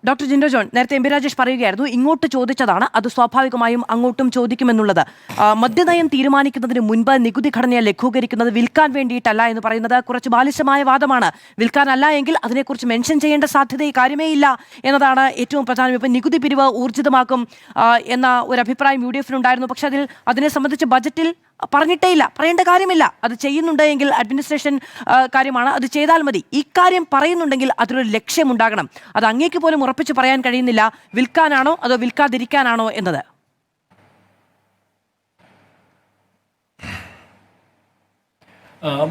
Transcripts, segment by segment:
Doctor Jinto John, നേരത്തെ M P Rajesh പറയുകയായിരുന്നു, ഇങ്ങോട്ട് ചോദിച്ചതാണ്, അത് സ്വാഭാവികമായും അങ്ങോട്ടും ചോദിക്കുമെന്നുള്ളത്. മദ്യനയം തീരുമാനിക്കുന്നതിന് മുൻപ് നികുതി ഘടനയെ ലഘൂകരിക്കുന്നത് വിൽക്കാൻ വേണ്ടിയിട്ടല്ല എന്ന് പറയുന്നത് കുറച്ച് ബാലിശമായ വാദമാണ്. വിൽക്കാനല്ല എങ്കിൽ അതിനെക്കുറിച്ച് മെൻഷൻ ചെയ്യേണ്ട സാധ്യത കാര്യമേ ഇല്ല എന്നതാണ് ഏറ്റവും പ്രധാനം. ഇപ്പം നികുതി പിരിവ് ഊർജിതമാക്കും എന്ന ഒരു അഭിപ്രായം UDF നുണ്ടായിരുന്നു. പക്ഷെ അതിനെ സംബന്ധിച്ച് ബജറ്റിൽ പറഞ്ഞിട്ടേ ഇല്ല, പറയേണ്ട കാര്യമില്ല. അത് ചെയ്യുന്നുണ്ട് എങ്കിൽ അഡ്മിനിസ്ട്രേഷൻ കാര്യമാണ്, അത് ചെയ്താൽ മതി. ഇക്കാര്യം പറയുന്നുണ്ടെങ്കിൽ അതിലൊരു ലക്ഷ്യമുണ്ടാകണം. അത് അങ്ങേക്ക് പോലും ഉറപ്പിച്ച് പറയാൻ കഴിയുന്നില്ല, വിൽക്കാനാണോ അതോ വിൽക്കാതിരിക്കാനാണോ എന്നത്.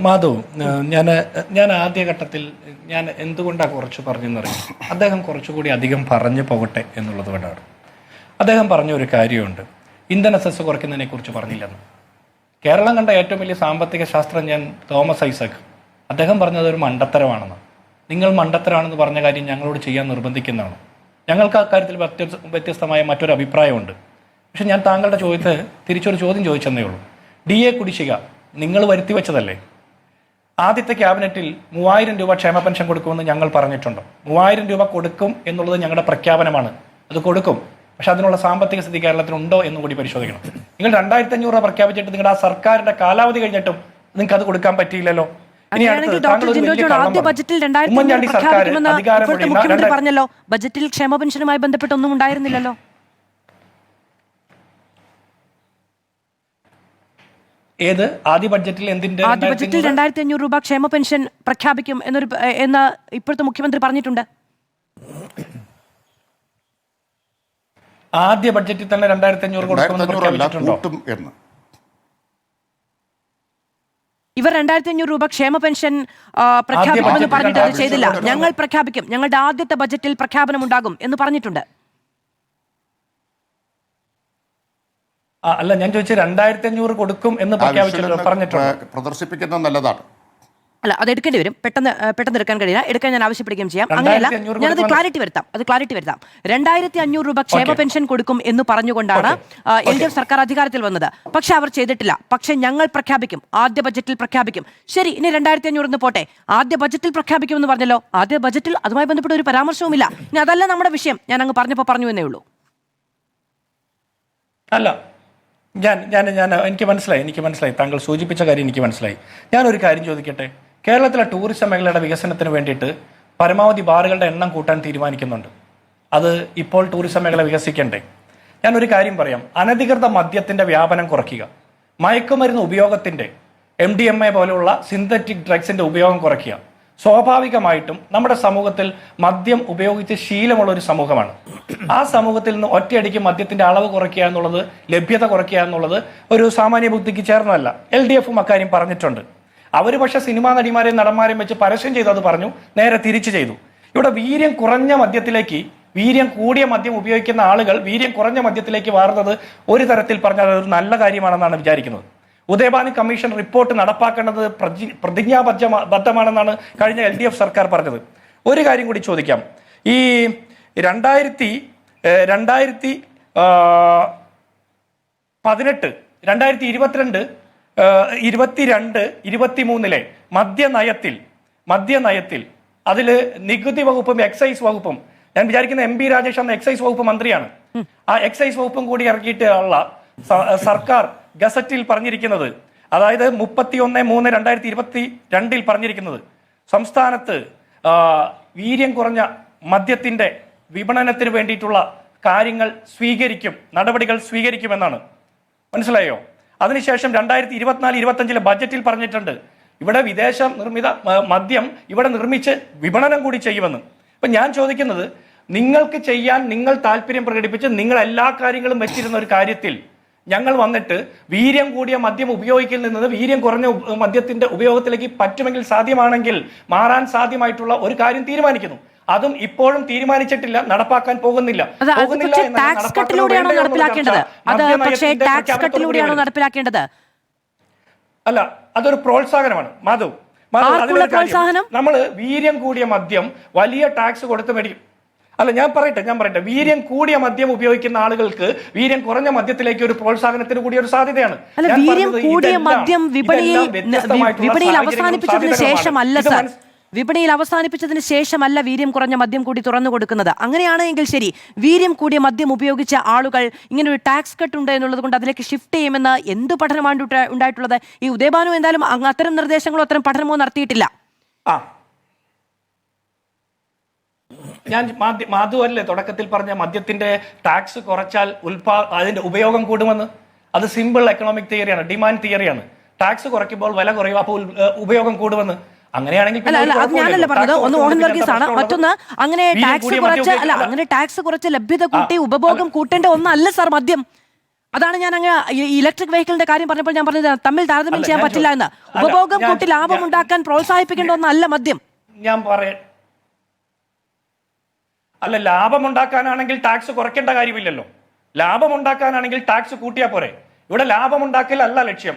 മാധവ്, ഞാൻ ആദ്യഘട്ടത്തിൽ ഞാൻ എന്തുകൊണ്ടാണ് കുറച്ച് പറഞ്ഞെന്നറിയാം. അദ്ദേഹം കുറച്ചുകൂടി അധികം പറഞ്ഞു പോകട്ടെ എന്നുള്ളത് കൊണ്ടാണ്. അദ്ദേഹം പറഞ്ഞ ഒരു കാര്യമുണ്ട്, ഇന്ധന സെസ് കുറയ്ക്കുന്നതിനെ കുറിച്ച് പറഞ്ഞില്ലെന്ന്. കേരളം കണ്ട ഏറ്റവും വലിയ സാമ്പത്തിക ശാസ്ത്രജ്ഞൻ തോമസ് ഐസക്, അദ്ദേഹം പറഞ്ഞത് ഒരു മണ്ടത്തരമാണെന്ന്. നിങ്ങൾ മണ്ടത്തരമാണെന്ന് പറഞ്ഞ കാര്യം ഞങ്ങളോട് ചെയ്യാൻ നിർബന്ധിക്കുന്നതാണ്. ഞങ്ങൾക്ക് അക്കാര്യത്തിൽ വ്യത്യസ്തമായ മറ്റൊരു അഭിപ്രായമുണ്ട്. പക്ഷെ ഞാൻ താങ്കളുടെ ചോദ്യത്തെ തിരിച്ചൊരു ചോദ്യം ചോദിച്ചെന്നേ ഉള്ളൂ. DA കുടിശ്ശിക നിങ്ങൾ വരുത്തി വെച്ചതല്ലേ? ആദ്യത്തെ ക്യാബിനറ്റിൽ 3000 രൂപ ക്ഷേമ പെൻഷൻ കൊടുക്കുമെന്ന് ഞങ്ങൾ പറഞ്ഞിട്ടുണ്ട്. 3000 രൂപ കൊടുക്കും എന്നുള്ളത് ഞങ്ങളുടെ പ്രഖ്യാപനമാണ്. അത് കൊടുക്കും. പക്ഷെ അതിനുള്ള സാമ്പത്തിക സ്ഥിതി കേരളത്തിനുണ്ടോ എന്ന് കൂടി പരിശോധിക്കണം. നിങ്ങൾ 2500 രൂപ പ്രഖ്യാപിച്ചിട്ട് നിങ്ങളുടെ ആ സർക്കാരിന്റെ കാലാവധി കഴിഞ്ഞിട്ടും നിങ്ങൾക്ക് അത് കൊടുക്കാൻ പറ്റിയില്ലല്ലോ. ഉമ്മൻചാണ്ടി സർക്കാർ മുഖ്യമന്ത്രി പറഞ്ഞല്ലോ, ബജറ്റിൽ ക്ഷേമ പെൻഷനുമായി ബന്ധപ്പെട്ട് ഒന്നും ഉണ്ടായിരുന്നില്ലല്ലോ. ഏത് ആദ്യ ബഡ്ജറ്റിൽ എന്തിന്റെ? ആദ്യ ബഡ്ജറ്റിൽ 2500 രൂപ ക്ഷേമ പെൻഷൻ പ്രഖ്യാപിക്കും എന്ന് ഇപ്പോഴത്തെ മുഖ്യമന്ത്രി പറഞ്ഞിട്ടുണ്ട്. ആദ്യ ബഡ്ജറ്റിൽ തന്നെ 2500 കൊടുക്കുമെന്ന് പ്രഖ്യാപിച്ചിട്ടുണ്ടോ? ഇവർ 2500 രൂപ ക്ഷേമ പെൻഷൻ പ്രഖ്യാപിക്കുമെന്ന് പറഞ്ഞിട്ട് അത് ചെയ്തില്ല. ഞങ്ങൾ പ്രഖ്യാപിക്കും, ഞങ്ങളുടെ ആദ്യത്തെ ബജറ്റിൽ പ്രഖ്യാപനമുണ്ടാകും എന്ന് പറഞ്ഞിട്ടുണ്ട്. അല്ല, ഞാൻ ചോദിച്ചത് 2500 കൊടുക്കും എന്ന് പറഞ്ഞിട്ടുണ്ട്. പ്രദർശിപ്പിക്കുന്നത് നല്ലതാണ്. അല്ല, അത് എടുക്കേണ്ടി വരും. പെട്ടെന്ന് എടുക്കാൻ കഴിയില്ല. എടുക്കാൻ ഞാൻ ആവശ്യപ്പെടുകയും ചെയ്യാം. അങ്ങനെയല്ല, ഞാനത് ക്ലാരിറ്റി വരുത്താം. 2500 രൂപ ക്ഷേമ പെൻഷൻ കൊടുക്കും എന്ന് പറഞ്ഞുകൊണ്ടാണ് LDF സർക്കാർ അധികാരത്തിൽ വന്നത്. പക്ഷെ അവർ ചെയ്തിട്ടില്ല. പക്ഷെ ഞങ്ങൾ പ്രഖ്യാപിക്കും, ആദ്യ ബജറ്റിൽ പ്രഖ്യാപിക്കും. ശരി, ഇനി 2500 എന്ന് പോട്ടെ, ആദ്യ ബജറ്റിൽ പ്രഖ്യാപിക്കുമെന്ന് പറഞ്ഞല്ലോ. ആദ്യ ബജറ്റിൽ അതുമായി ബന്ധപ്പെട്ട ഒരു പരാമർശവുമില്ല. ഇനി അതല്ല നമ്മുടെ വിഷയം, ഞാൻ അങ്ങ് പറഞ്ഞപ്പോൾ പറഞ്ഞു എന്നേ ഉള്ളൂ. അല്ല, എനിക്ക് മനസ്സിലായി താങ്കൾ സൂചിപ്പിച്ച കാര്യം എനിക്ക് മനസ്സിലായി. ഞാനൊരു കാര്യം ചോദിക്കട്ടെ. കേരളത്തിലെ ടൂറിസം മേഖലയുടെ വികസനത്തിന് വേണ്ടിയിട്ട് പരമാവധി ബാറുകളുടെ എണ്ണം കൂട്ടാൻ തീരുമാനിക്കുന്നുണ്ട്. അത് ഇപ്പോൾ ടൂറിസം മേഖല വികസിക്കണ്ടേ? ഞാനൊരു കാര്യം പറയാം. അനധികൃത മദ്യത്തിന്റെ വ്യാപനം കുറയ്ക്കുക, മയക്കുമരുന്ന് ഉപയോഗത്തിന്റെ MDMA പോലെയുള്ള സിന്തറ്റിക് ഡ്രഗ്സിന്റെ ഉപയോഗം കുറയ്ക്കുക. സ്വാഭാവികമായിട്ടും നമ്മുടെ സമൂഹത്തിൽ മദ്യം ഉപയോഗിച്ച് ശീലമുള്ള ഒരു സമൂഹമാണ്. ആ സമൂഹത്തിൽ നിന്ന് ഒറ്റയടിക്ക് മദ്യത്തിന്റെ അളവ് കുറയ്ക്കുക എന്നുള്ളത്, ലഭ്യത കുറയ്ക്കുക എന്നുള്ളത് ഒരു സാമാന്യ ബുദ്ധിക്ക് ചേർന്നതല്ല. LDFും അക്കാര്യം പറഞ്ഞിട്ടുണ്ട്. അവർ പക്ഷെ സിനിമാ നടിമാരെയും നടന്മാരെയും വെച്ച് പരസ്യം ചെയ്തു, അത് പറഞ്ഞു, നേരെ തിരിച്ചു ചെയ്തു. ഇവിടെ വീര്യം കുറഞ്ഞ മദ്യത്തിലേക്ക് വീര്യം കൂടിയ മദ്യം ഉപയോഗിക്കുന്ന ആളുകൾ വീര്യം കുറഞ്ഞ മദ്യത്തിലേക്ക് മാറുന്നത് ഒരു തരത്തിൽ പറഞ്ഞാൽ ഒരു നല്ല കാര്യമാണെന്നാണ് വിചാരിക്കുന്നത്. ഉദയഭാനു കമ്മീഷൻ റിപ്പോർട്ട് നടപ്പാക്കേണ്ടത് പ്രതിജ്ഞാബദ്ധമാണെന്നാണ് കഴിഞ്ഞ LDF സർക്കാർ പറഞ്ഞത്. ഒരു കാര്യം കൂടി ചോദിക്കാം. ഈ 2018, 2022, 23 മദ്യനയത്തിൽ അതിൽ നികുതി വകുപ്പും എക്സൈസ് വകുപ്പും, ഞാൻ വിചാരിക്കുന്ന MP രാജേഷ് അന്ന് എക്സൈസ് വകുപ്പ് മന്ത്രിയാണ്, ആ എക്സൈസ് വകുപ്പും കൂടി ഇറക്കിയിട്ടുള്ള സർക്കാർ ഗസറ്റിൽ പറഞ്ഞിരിക്കുന്നത്, അതായത് 31/3/2022 പറഞ്ഞിരിക്കുന്നത്, സംസ്ഥാനത്ത് വീര്യം കുറഞ്ഞ മദ്യത്തിന്റെ വിപണനത്തിന് വേണ്ടിയിട്ടുള്ള നടപടികൾ സ്വീകരിക്കുമെന്നാണ്. മനസ്സിലായോ? അതിനുശേഷം 2024-25 ബഡ്ജറ്റിൽ പറഞ്ഞിട്ടുണ്ട്, ഇവിടെ വിദേശ നിർമ്മിത മദ്യം ഇവിടെ നിർമ്മിച്ച് വിപണനം കൂടി ചെയ്യുമെന്ന്. അപ്പൊ ഞാൻ ചോദിക്കുന്നത്, നിങ്ങൾക്ക് ചെയ്യാൻ നിങ്ങൾ താല്പര്യം പ്രകടിപ്പിച്ച് നിങ്ങൾ എല്ലാ കാര്യങ്ങളും വെച്ചിരുന്ന ഒരു കാര്യത്തിൽ ഞങ്ങൾ വന്നിട്ട് വീര്യം കൂടിയ മദ്യം ഉപയോഗിക്കൽ നിന്ന് വീര്യം കുറഞ്ഞ മദ്യത്തിന്റെ ഉപയോഗത്തിലേക്ക് പറ്റുമെങ്കിൽ, സാധ്യമാണെങ്കിൽ മാറാൻ സാധ്യമായിട്ടുള്ള ഒരു കാര്യം തീരുമാനിക്കുന്നു. അതും ഇപ്പോഴും തീരുമാനിച്ചിട്ടില്ല, നടപ്പാക്കാൻ പോകുന്നില്ല. അല്ല, അതൊരു പ്രോത്സാഹനമാണ് മാധവ്. നമ്മൾ വീര്യം കൂടിയ മദ്യം വലിയ ടാക്സ് കൊടുത്ത് മേടിക്കും. അല്ല, ഞാൻ പറയട്ടെ, വീര്യം കൂടിയ മദ്യം ഉപയോഗിക്കുന്ന ആളുകൾക്ക് വീര്യം കുറഞ്ഞ മദ്യത്തിലേക്ക് ഒരു പ്രോത്സാഹനത്തിന് കൂടി ഒരു സാധ്യതയാണ്. വീര്യം കൂടിയ മദ്യം വിപണിയിൽ അവസാനിപ്പിച്ചതിന് ശേഷമല്ല സർ, വിപണിയിൽ അവസാനിപ്പിച്ചതിന് ശേഷമല്ല വീര്യം കുറഞ്ഞ മദ്യം കൂടി തുറന്നു കൊടുക്കുന്നത്. അങ്ങനെയാണെങ്കിൽ ശരി, വീര്യം കൂടിയ മദ്യം ഉപയോഗിച്ച ആളുകൾ ഇങ്ങനെ ഒരു ടാക്സ് കട്ട് ഉണ്ട് എന്നുള്ളത് കൊണ്ട് അതിലേക്ക് ഷിഫ്റ്റ് ചെയ്യുമെന്ന് എന്ത് പഠനമാണ് ഉണ്ടായിട്ടുള്ളത്? ഈ ഉദയഭാനു എന്തായാലും അത്തരം നിർദ്ദേശങ്ങളോ അത്തരം പഠനമോ നടത്തിയിട്ടില്ല. ഞാൻ മാധുവല്ലേ തുടക്കത്തിൽ പറഞ്ഞ മദ്യത്തിന്റെ ടാക്സ് കുറച്ചാൽ അതിന്റെ ഉപയോഗം കൂടുമെന്ന്? അത് സിമ്പിൾ എക്കണോമിക് തിയറിയാണ്, ഡിമാൻഡ് തിയറിയാണ്. ടാക്സ് കുറയ്ക്കുമ്പോൾ വില കുറയും, അപ്പോൾ ഉപയോഗം കൂടുമെന്ന്. അങ്ങനെയാണെങ്കിൽ അത് ഞാനല്ല പറഞ്ഞത്. ഒന്ന് മോഹൻ വർഗീസ് ആണ്, മറ്റൊന്ന് അങ്ങനെ ടാക്സ് കുറച്ച് ലഭ്യത കൂട്ടി ഉപഭോഗം കൂട്ടേണ്ട ഒന്നല്ല സാർ മദ്യം. അതാണ് ഞാൻ അങ്ങ് ഇലക്ട്രിക് വെഹിക്കിളിന്റെ കാര്യം പറഞ്ഞപ്പോൾ ഞാൻ പറഞ്ഞത് തമ്മിൽ താരതമ്യം ചെയ്യാൻ പറ്റില്ല എന്ന്. ഉപഭോഗം കൂട്ടി ലാഭം ഉണ്ടാക്കാൻ പ്രോത്സാഹിപ്പിക്കേണ്ട ഒന്നല്ല മദ്യം. ഞാൻ അല്ല, ലാഭമുണ്ടാക്കാനാണെങ്കിൽ ടാക്സ് കുറയ്ക്കേണ്ട കാര്യമില്ലല്ലോ. ലാഭമുണ്ടാക്കാനാണെങ്കിൽ ടാക്സ് കൂട്ടിയാ പോരെ. ഇവിടെ ലാഭമുണ്ടാക്കൽ അല്ല ലക്ഷ്യം.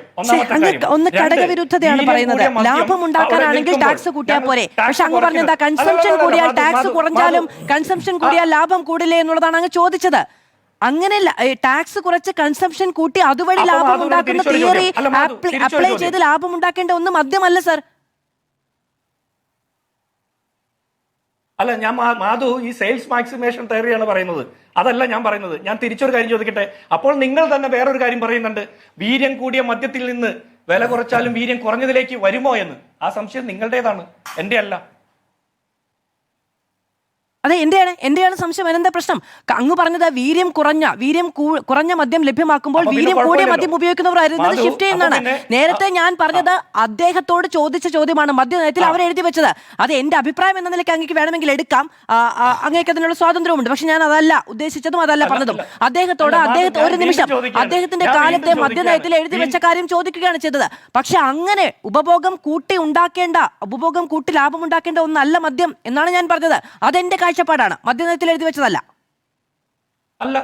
ഒന്ന് ഘടകവിരുദ്ധതയാണ് പറയുന്നത്. ലാഭമുണ്ടാക്കാനാണെങ്കിൽ ടാക്സ് കൂട്ടിയാ പോരെ. പക്ഷെ അങ്ങ് പറഞ്ഞെന്താ, കൺസംഷൻ കൂടിയാൽ ടാക്സ് കുറഞ്ഞാലും കൺസംഷൻ കൂടിയാൽ ലാഭം കൂടില്ലേ എന്നുള്ളതാണ് അങ്ങ് ചോദിച്ചത്. അങ്ങനെ ടാക്സ് കുറച്ച് കൺസംഷൻ കൂട്ടി അതുവഴി ലാഭം ഉണ്ടാക്കുന്ന തിയറി അപ്ലൈ ചെയ്ത് ലാഭം ഉണ്ടാക്കേണ്ട ഒന്നും മദ്യമല്ല സർ. അല്ല, ഞാൻ മാധു ഈ സെയിൽസ് മാക്സിമേഷൻ തിയറിയാണ് പറയുന്നത്, അതല്ല ഞാൻ പറയുന്നത്. ഞാൻ തിരിച്ചൊരു കാര്യം ചോദിക്കട്ടെ. അപ്പോൾ നിങ്ങൾ തന്നെ വേറൊരു കാര്യം പറയുന്നുണ്ട്, വീര്യം കൂടിയ മദ്യത്തിൽ നിന്ന് വില കുറച്ചാലും വീര്യം കുറഞ്ഞതിലേക്ക് വരുമോ എന്ന്. ആ സംശയം നിങ്ങളുടേതാണ്, എന്റെ അല്ല. അതെ, എന്റെയാണ് സംശയം. എന്താ പ്രശ്നം? അങ്ങ് പറഞ്ഞത് വീര്യം കുറഞ്ഞ മദ്യം ലഭ്യമാക്കുമ്പോൾ വീര്യം കൂടിയ മദ്യം ഉപയോഗിക്കുന്നവർ ഷിഫ്റ്റ് ചെയ്യുന്നതാണ്. നേരത്തെ ഞാൻ പറഞ്ഞത് അദ്ദേഹത്തോട് ചോദിച്ച ചോദ്യമാണ് മദ്യനയത്തിൽ അവർ എഴുതി വെച്ചത്. അത് എന്റെ അഭിപ്രായം എന്ന നിലയ്ക്ക് അങ്ങേക്ക് വേണമെങ്കിൽ എടുക്കാം, അങ്ങേക്ക് അതിനുള്ള സ്വാതന്ത്ര്യമുണ്ട്. പക്ഷെ ഞാൻ അതല്ല ഉദ്ദേശിച്ചതും അതല്ല പറഞ്ഞതും. അദ്ദേഹത്തോട് ഒരു നിമിഷം അദ്ദേഹത്തിന്റെ കാലത്തെ മദ്യനയത്തിൽ എഴുതി വെച്ച കാര്യം ചോദിക്കുകയാണ് ചെയ്തത്. പക്ഷെ അങ്ങനെ ഉപഭോഗം കൂട്ടി ലാഭം ഉണ്ടാക്കേണ്ട ഒന്നല്ല മദ്യം എന്നാണ് ഞാൻ പറഞ്ഞത്. അതെന്റെ കാഴ്ചപ്പാടാണ്, മദ്യനയത്തിൽ എഴുതി വെച്ചതല്ല. അല്ല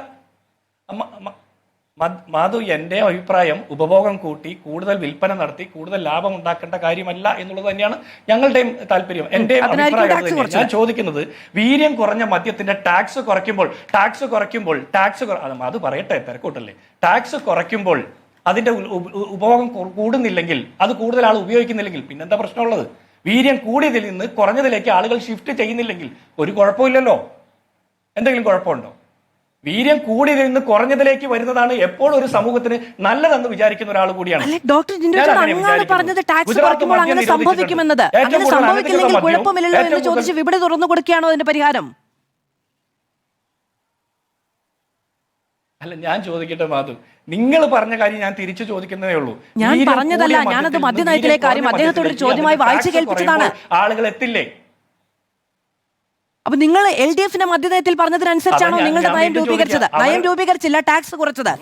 മാധു, എന്റെ അഭിപ്രായം ഉപഭോഗം കൂട്ടി കൂടുതൽ വിൽപ്പന നടത്തി കൂടുതൽ ലാഭം ഉണ്ടാക്കേണ്ട കാര്യമല്ല എന്നുള്ളത് തന്നെയാണ് ഞങ്ങളുടെയും താല്പര്യം. എന്റെ അഭിപ്രായം ഞാൻ ചോദിക്കുന്നത്, വീര്യം കുറഞ്ഞ മദ്യത്തിന്റെ ടാക്സ് കുറയ്ക്കുമ്പോൾ അത് പറയട്ടെ, തിരക്കൂട്ടല്ലേ. ടാക്സ് കുറയ്ക്കുമ്പോൾ അതിന്റെ ഉപഭോഗം കൂടുന്നില്ലെങ്കിൽ, അത് കൂടുതൽ ആൾ ഉപയോഗിക്കുന്നില്ലെങ്കിൽ പിന്നെന്താ പ്രശ്നമുള്ളത്? വീര്യം കൂടിയതിൽ നിന്ന് കുറഞ്ഞതിലേക്ക് ആളുകൾ ഷിഫ്റ്റ് ചെയ്യുന്നില്ലെങ്കിൽ ഒരു കുഴപ്പമില്ലല്ലോ. എന്തെങ്കിലും കുഴപ്പമുണ്ടോ? വീര്യം കൂടിയതിൽ നിന്ന് കുറഞ്ഞതിലേക്ക് വരുന്നതാണ് എപ്പോഴും ഒരു സമൂഹത്തിന് നല്ലതെന്ന് വിചാരിക്കുന്ന ഒരാൾ കൂടിയാണ്. അങ്ങനെ സംഭവിക്കുമെന്നത്, അങ്ങനെ സംഭവിക്കില്ലെങ്കിൽ കുഴപ്പമില്ലല്ലോ എന്ന് ചോദിച്ച് വിപണി തുറന്നു കൊടുക്കുകയാണോ അതിന്റെ പരിഹാരം? അല്ല, ഞാൻ ചോദിക്കട്ടെ മാധു, നിങ്ങൾ പറഞ്ഞ കാര്യം ഞാൻ തിരിച്ചു ചോദിക്കുന്നതേ ഉള്ളൂ. ഞാൻ പറഞ്ഞതല്ല, ഞാനത് മദ്യനയത്തിലെ കാര്യം അദ്ദേഹത്തോട് ഒരു ചോദ്യമായി വായിച്ചു കേൾപ്പിച്ചതാണ്. ആളുകൾ എത്തില്ലേ? അപ്പൊ നിങ്ങൾ LDF മദ്യനയത്തിൽ പറഞ്ഞതിനനുസരിച്ചാണോ നിങ്ങളുടെ നയം രൂപീകരിച്ചത്? നയം രൂപീകരിച്ചില്ല, ടാക്സ് കുറച്ചത്.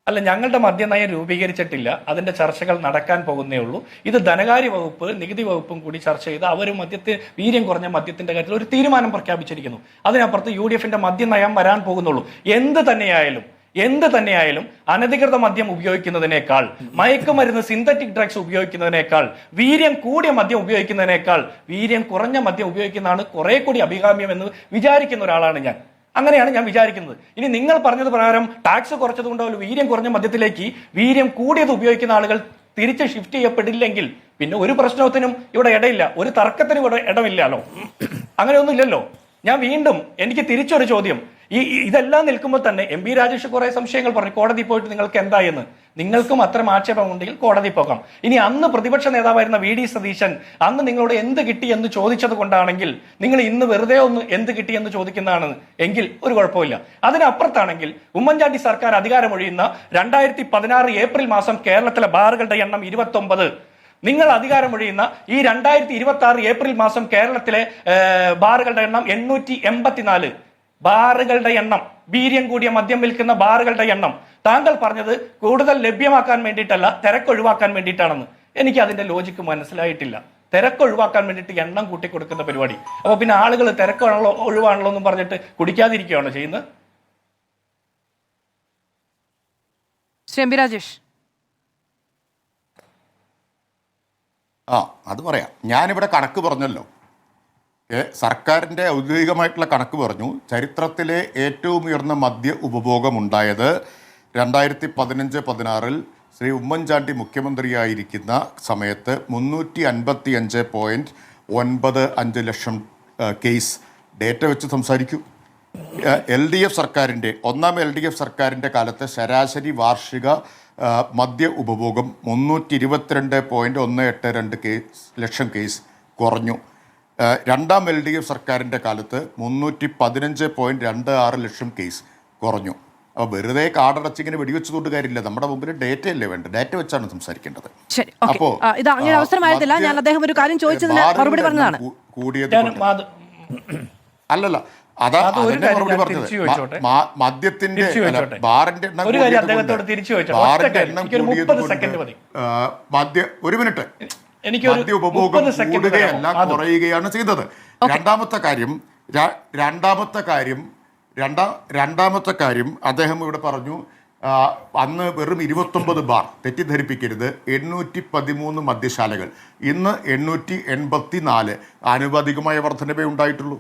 അല്ല, ഞങ്ങളുടെ മദ്യനയം രൂപീകരിച്ചിട്ടില്ല, അതിന്റെ ചർച്ചകൾ നടക്കാൻ പോകുന്നേ ഉള്ളൂ. ഇത് ധനകാര്യ വകുപ്പ് നികുതി വകുപ്പും കൂടി ചർച്ച ചെയ്ത് അവർ വീര്യം കുറഞ്ഞ മദ്യത്തിന്റെ കാര്യത്തിൽ ഒരു തീരുമാനം പ്രഖ്യാപിച്ചിരിക്കുന്നു. അതിനപ്പുറത്ത് UDF മദ്യനയം വരാൻ പോകുന്നുള്ളൂ. എന്ത് തന്നെയായാലും അനധികൃത മദ്യം ഉപയോഗിക്കുന്നതിനേക്കാൾ, മയക്കുമരുന്ന് സിന്തറ്റിക് ഡ്രഗ്സ് ഉപയോഗിക്കുന്നതിനേക്കാൾ, വീര്യം കൂടിയ മദ്യം ഉപയോഗിക്കുന്നതിനേക്കാൾ വീര്യം കുറഞ്ഞ മദ്യം ഉപയോഗിക്കുന്നതാണ് കുറെ കൂടി അഭികാമ്യം എന്ന് വിചാരിക്കുന്ന ഒരാളാണ് ഞാൻ. അങ്ങനെയാണ് ഞാൻ വിചാരിക്കുന്നത്. ഇനി നിങ്ങൾ പറഞ്ഞത് പ്രകാരം ടാക്സ് കുറച്ചതുകൊണ്ടോ വീര്യം കുറഞ്ഞ മദ്യത്തിലേക്ക് വീര്യം കൂടിയത് ഉപയോഗിക്കുന്ന ആളുകൾ തിരിച്ച് ഷിഫ്റ്റ് ചെയ്യപ്പെടില്ലെങ്കിൽ പിന്നെ ഒരു പ്രശ്നത്തിനും ഇവിടെ ഇടയില്ല, ഒരു തർക്കത്തിനും ഇവിടെ ഇടമില്ലല്ലോ. അങ്ങനെയൊന്നും ഇല്ലല്ലോ. ഞാൻ വീണ്ടും എനിക്ക് തിരിച്ചൊരു ചോദ്യം, ഇതെല്ലാം നിൽക്കുമ്പോൾ തന്നെ MP രാജേഷ് കുറെ സംശയങ്ങൾ പറഞ്ഞു, കോടതി പോയിട്ട് നിങ്ങൾക്ക് എന്തായെന്ന്. നിങ്ങൾക്കും അത്തരം ആക്ഷേപമുണ്ടെങ്കിൽ കോടതി പോകാം. ഇനി അന്ന് പ്രതിപക്ഷ നേതാവായിരുന്ന VD സതീശൻ അന്ന് നിങ്ങളോട് എന്ത് കിട്ടി എന്ന് ചോദിച്ചത് കൊണ്ടാണെങ്കിൽ നിങ്ങൾ ഇന്ന് വെറുതെ ഒന്ന് എന്ത് കിട്ടി എന്ന് ചോദിക്കുന്നതാണ് എങ്കിൽ ഒരു കുഴപ്പമില്ല. അതിനപ്പുറത്താണെങ്കിൽ ഉമ്മൻചാണ്ടി സർക്കാർ അധികാരമൊഴിയുന്ന 2016 ഏപ്രിൽ മാസം കേരളത്തിലെ ബാറുകളുടെ എണ്ണം 29. നിങ്ങൾ അധികാരമൊഴിയുന്ന ഈ 2026 ഏപ്രിൽ മാസം കേരളത്തിലെ ബാറുകളുടെ എണ്ണം 884. ബാറുകളുടെ എണ്ണം, വീര്യം കൂടിയ മദ്യം വിൽക്കുന്ന ബാറുകളുടെ എണ്ണം താങ്കൾ പറഞ്ഞത് കൂടുതൽ ലഭ്യമാക്കാൻ വേണ്ടിയിട്ടല്ല, തിരക്കൊഴിവാക്കാൻ വേണ്ടിയിട്ടാണെന്ന്. എനിക്ക് അതിന്റെ ലോജിക്ക് മനസ്സിലായിട്ടില്ല. തിരക്കൊഴിവാക്കാൻ വേണ്ടിയിട്ട് എണ്ണം കൂട്ടി കൊടുക്കുന്ന പരിപാടി. അപ്പൊ പിന്നെ ആളുകൾ തിരക്കാണല്ലോ ഒഴിവാണല്ലോ എന്നും പറഞ്ഞിട്ട് കുടിക്കാതിരിക്കുകയാണോ ചെയ്യുന്നത്? ശ്രീ MP രാജേഷ്, അത് പറയാം. ഞാനിവിടെ കണക്ക് പറഞ്ഞല്ലോ, സർക്കാരിൻ്റെ ഔദ്യോഗികമായിട്ടുള്ള കണക്ക് പറഞ്ഞു. ചരിത്രത്തിലെ ഏറ്റവും ഉയർന്ന മദ്യ ഉപഭോഗം ഉണ്ടായത് 2015-16 ശ്രീ ഉമ്മൻചാണ്ടി മുഖ്യമന്ത്രിയായിരിക്കുന്ന സമയത്ത് 355.95 ലക്ഷം കേസ് ഡേറ്റ വെച്ച് സംസാരിക്കൂ. LDF സർക്കാരിൻ്റെ LDF കാലത്ത് ശരാശരി വാർഷിക മദ്യ ഉപഭോഗം 322.182 ലക്ഷം കേസ് കുറഞ്ഞു. രണ്ടാം LDF സർക്കാരിൻ്റെ കാലത്ത് 315.26 ലക്ഷം കേസ് കുറഞ്ഞു. അപ്പോൾ വെറുതെ കാടടച്ചിങ്ങനെ വെടിവെച്ചതുകൊണ്ട് കാര്യമില്ല. നമ്മുടെ മുമ്പിൽ ഡേറ്റ അല്ലേ വേണ്ടത്, ഡേറ്റ വെച്ചാണ് സംസാരിക്കേണ്ടത്. ശരി, ഇത് അങ്ങനെ അവസരമായിരുന്നില്ല. ഞാൻ അദ്ദേഹം ഒരു കാര്യം ചോദിച്ചതിന് മറുപടി പറഞ്ഞതാണ്. കൂടിയത് അല്ലല്ല, അതാ മറുപടി പറഞ്ഞത്. മദ്യത്തിന്റെ ബാറിന്റെ എണ്ണം ഒരു മിനിറ്റ് മദ്യ ഉപഭോഗം കൂടുകയല്ല കുറയുകയാണ് ചെയ്തത്. രണ്ടാമത്തെ കാര്യം അദ്ദേഹം ഇവിടെ പറഞ്ഞു, അന്ന് വെറും 29 ബാർ, തെറ്റിദ്ധരിപ്പിക്കരുത്, 813 മദ്യശാലകൾ, ഇന്ന് 884. ആനുപാതികമായ വർധനവേ ഉണ്ടായിട്ടുള്ളൂ.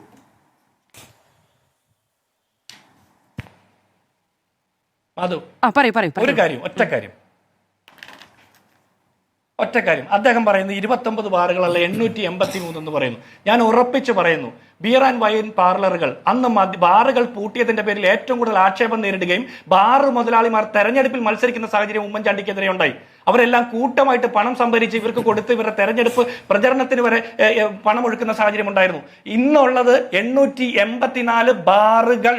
ഒറ്റ കാര്യം അദ്ദേഹം പറയുന്നു 29 ബാറുകളല്ല 883 എന്ന് പറയുന്നു. ഞാൻ ഉറപ്പിച്ചു പറയുന്നു, ബിയർ ആൻഡ് വൈൻ പാർലറുകൾ അന്ന് ബാറുകൾ പൂട്ടിയതിന്റെ പേരിൽ ഏറ്റവും കൂടുതൽ ആക്ഷേപം നേരിടുകയും ബാർ മുതലാളിമാർ തെരഞ്ഞെടുപ്പിൽ മത്സരിക്കുന്ന സാഹചര്യം ഉമ്മൻചാണ്ടിക്കെതിരെ ഉണ്ടായി. അവരെല്ലാം കൂട്ടമായിട്ട് പണം സംഭരിച്ച് ഇവർക്ക് കൊടുത്ത് ഇവരുടെ തെരഞ്ഞെടുപ്പ് പ്രചരണത്തിന് വരെ പണം ഒഴുക്കുന്ന സാഹചര്യം ഉണ്ടായിരുന്നു. ഇന്നുള്ളത് 884 ബാറുകൾ,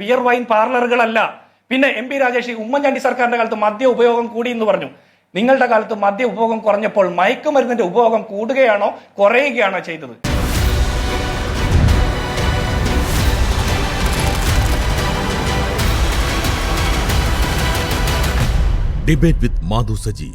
ബിയർ വൈൻ പാർലറുകളല്ല. പിന്നെ MP രാജേഷ് ഉമ്മൻചാണ്ടി സർക്കാരിന്റെ കാലത്ത് മദ്യ ഉപയോഗം കൂടി എന്ന് പറഞ്ഞു. നിങ്ങളുടെ കാലത്ത് മദ്യ ഉപഭോഗം കുറഞ്ഞപ്പോൾ മയക്കുമരുന്നിന്റെ ഉപഭോഗം കൂടുകയാണോ കുറയുകയാണോ ചെയ്തത്? ഡിബേറ്റ് വിത്ത് മാധു സജി.